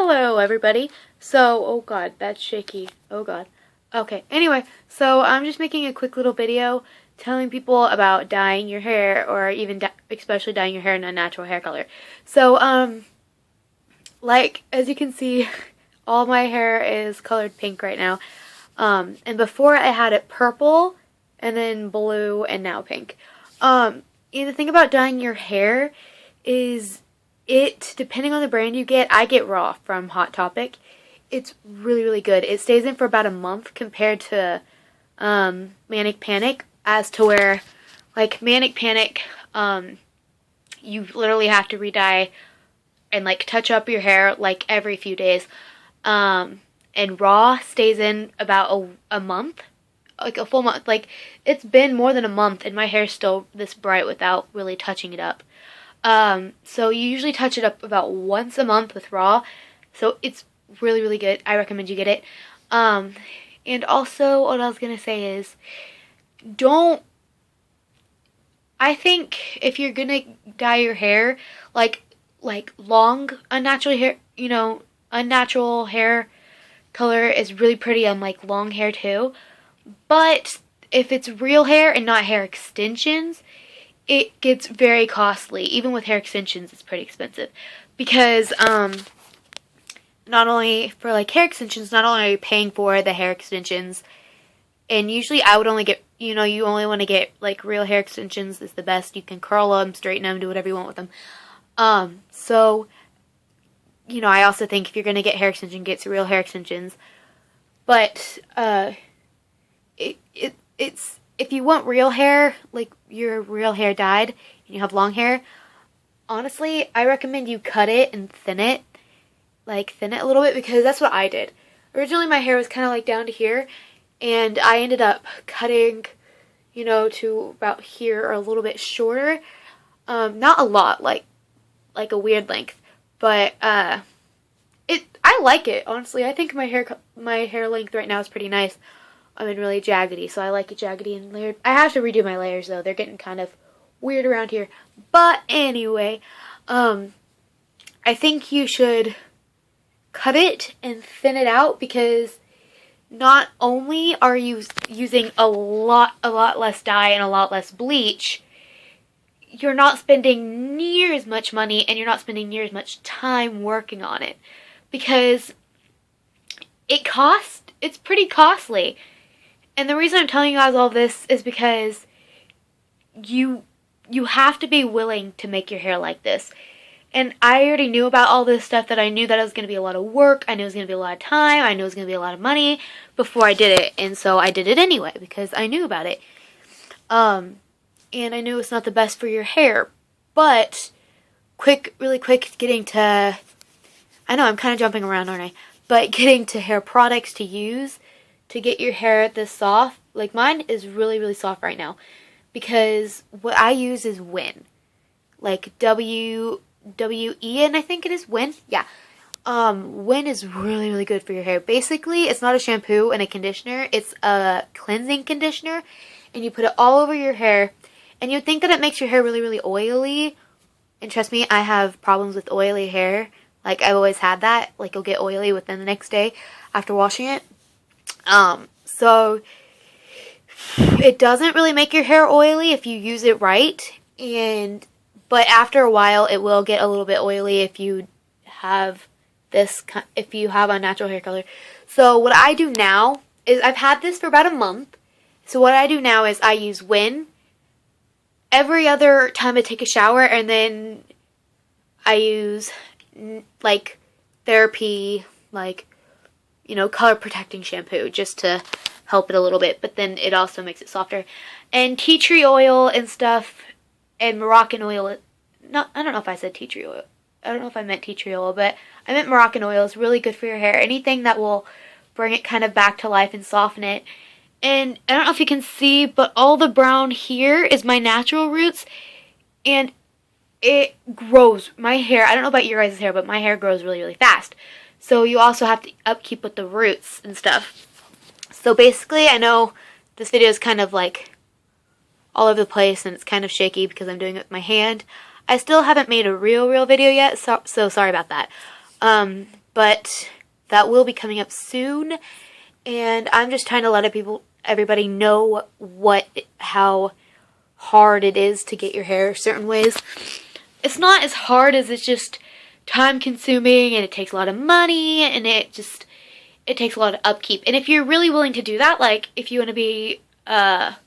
Hello, everybody. So, oh god, that's shaky. Oh god. Okay, anyway, so I'm just making a quick little video telling people about dyeing your hair, or even especially dyeing your hair in a natural hair color. So, like, as you can see, all my hair is colored pink right now. And before I had it purple, and then blue, and now pink. And the thing about dyeing your hair is depending on the brand you get, I get Raw from Hot Topic. It's really, really good. It stays in for about a month compared to Manic Panic, as to where, like, Manic Panic, you literally have to re-dye and, like, touch up your hair, like, every few days. And Raw stays in about a month, like a full month. Like, it's been more than a month and my hair's still this bright without really touching it up. So you usually touch it up about once a month with Raw. So it's really, really good. I recommend you get it. And also, what I was going to say is, I think if you're going to dye your hair, like long, unnatural hair, unnatural hair color is really pretty on, like, long hair too. But if it's real hair and not hair extensions, it gets very costly. Even with hair extensions, it's pretty expensive. Because, not only for, like, hair extensions, not only are you paying for the hair extensions, and usually I would only get, you only want to get, like, real hair extensions is the best. You can curl them, straighten them, do whatever you want with them. So, I also think if you're going to get hair extension, get real hair extensions. But, it's if you want real hair, like your real hair dyed, and you have long hair, honestly, I recommend you cut it and thin it. Like, thin it a little bit, because that's what I did. Originally, my hair was kind of, like, down to here, and I ended up cutting, to about here, or a little bit shorter. Not a lot, like a weird length, but, I like it, honestly. I think my hair length right now is pretty nice. I'm in really jaggedy, so I like it jaggedy and layered. I have to redo my layers, though. They're getting kind of weird around here. But anyway, I think you should cut it and thin it out, because not only are you using a lot less dye and a lot less bleach, you're not spending near as much money, and you're not spending near as much time working on it, because it's pretty costly. And the reason I'm telling you guys all this is because you have to be willing to make your hair like this. And I already knew about all this stuff, that I knew that it was going to be a lot of work, I knew it was going to be a lot of time, I knew it was going to be a lot of money before I did it. And so I did it anyway, because I knew about it. And I knew it's not the best for your hair. But, really quick, getting to, I know I'm kind of jumping around, aren't I? But getting to hair products to use to get your hair this soft. Like, mine is really, really soft right now, because what I use is Win. Like, W-E-N, I think it is, Win. Yeah. Win is really, really good for your hair. Basically, it's not a shampoo and a conditioner. It's a cleansing conditioner, and you put it all over your hair, and you'd think that it makes your hair really, really oily. And trust me, I have problems with oily hair. Like, I've always had that. Like, it'll get oily within the next day after washing it. So it doesn't really make your hair oily if you use it right, but after a while it will get a little bit oily if you have a natural hair color. So what I do now is, I've had this for about a month, so what I do now is I use Win every other time I take a shower, and then I use, like, Therapy, like, color protecting shampoo, just to help it a little bit, but then it also makes it softer. And tea tree oil and stuff, and Moroccan oil, I don't know if I said tea tree oil. I don't know if I meant tea tree oil, but I meant Moroccan oil is really good for your hair. Anything that will bring it kind of back to life and soften it. And I don't know if you can see, but all the brown here is my natural roots, and it grows. My hair, I don't know about your guys' hair, but my hair grows really, really fast. So you also have to upkeep with the roots and stuff. So basically, I know this video is kind of, like, all over the place, and it's kind of shaky because I'm doing it with my hand. I still haven't made a real video yet, so sorry about that. but that will be coming up soon. And I'm just trying to let everybody know how hard it is to get your hair certain ways. It's not as hard as it's just time consuming, and it takes a lot of money, and it takes a lot of upkeep. And if you're really willing to do that, like if you want to be a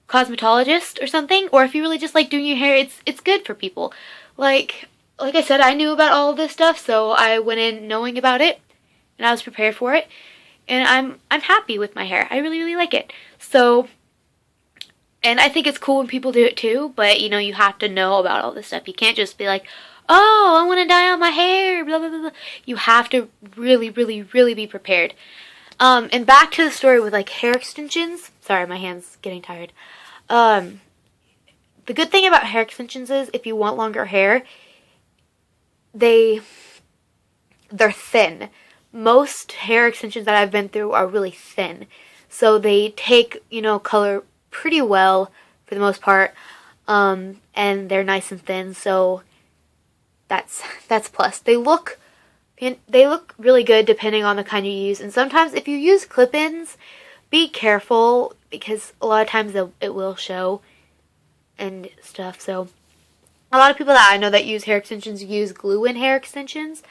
cosmetologist or something, or if you really just like doing your hair, it's good for people. Like I said, I knew about all of this stuff, so I went in knowing about it, and I was prepared for it. And I'm happy with my hair. I really, really like it. So, and I think it's cool when people do it too, but you know, you have to know about all this stuff. You can't just be like, oh, I want to dye out my hair, blah, blah, blah, blah. You have to really, really, really be prepared. And back to the story with like hair extensions. Sorry, my hand's getting tired. The good thing about hair extensions is if you want longer hair, they're thin. Most hair extensions that I've been through are really thin. So they take, you know, color pretty well for the most part. And they're nice and thin, so that's plus. They look really good depending on the kind you use. And sometimes if you use clip-ins, be careful because a lot of times it will show and stuff. So a lot of people that I know that use hair extensions use glue-in hair extensions.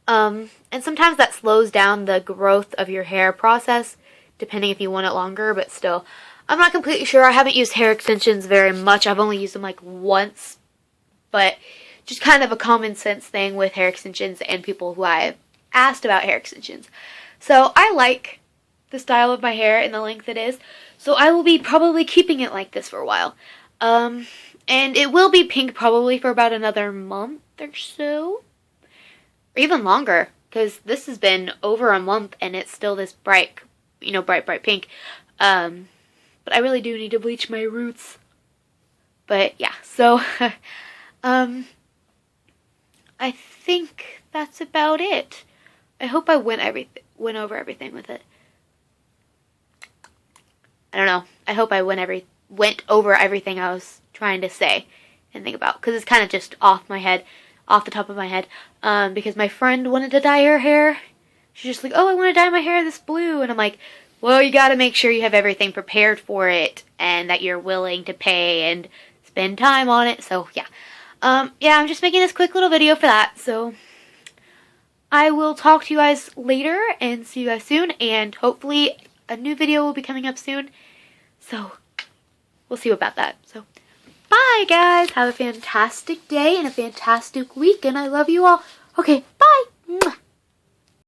And sometimes that slows down the growth of your hair process, depending if you want it longer, but still. I'm not completely sure. I haven't used hair extensions very much. I've only used them like once, but just kind of a common sense thing with hair extensions and people who I've asked about hair extensions. So I like the style of my hair and the length it is, so I will be probably keeping it like this for a while. And it will be pink probably for about another month or so. Or even longer, because this has been over a month and it's still this bright, you know, bright pink. But I really do need to bleach my roots. But yeah, so I think that's about it. I hope I went over everything with it. I don't know. I hope I went over everything I was trying to say and think about, because it's kind of just off the top of my head, because my friend wanted to dye her hair. She's just like, oh, I want to dye my hair this blue, and I'm like, well, you gotta make sure you have everything prepared for it, and that you're willing to pay and spend time on it, so yeah. Yeah, I'm just making this quick little video for that, so I will talk to you guys later, and see you guys soon, and hopefully a new video will be coming up soon, so we'll see about that, so. Bye, guys. Have a fantastic day and a fantastic week, and I love you all. Okay, bye.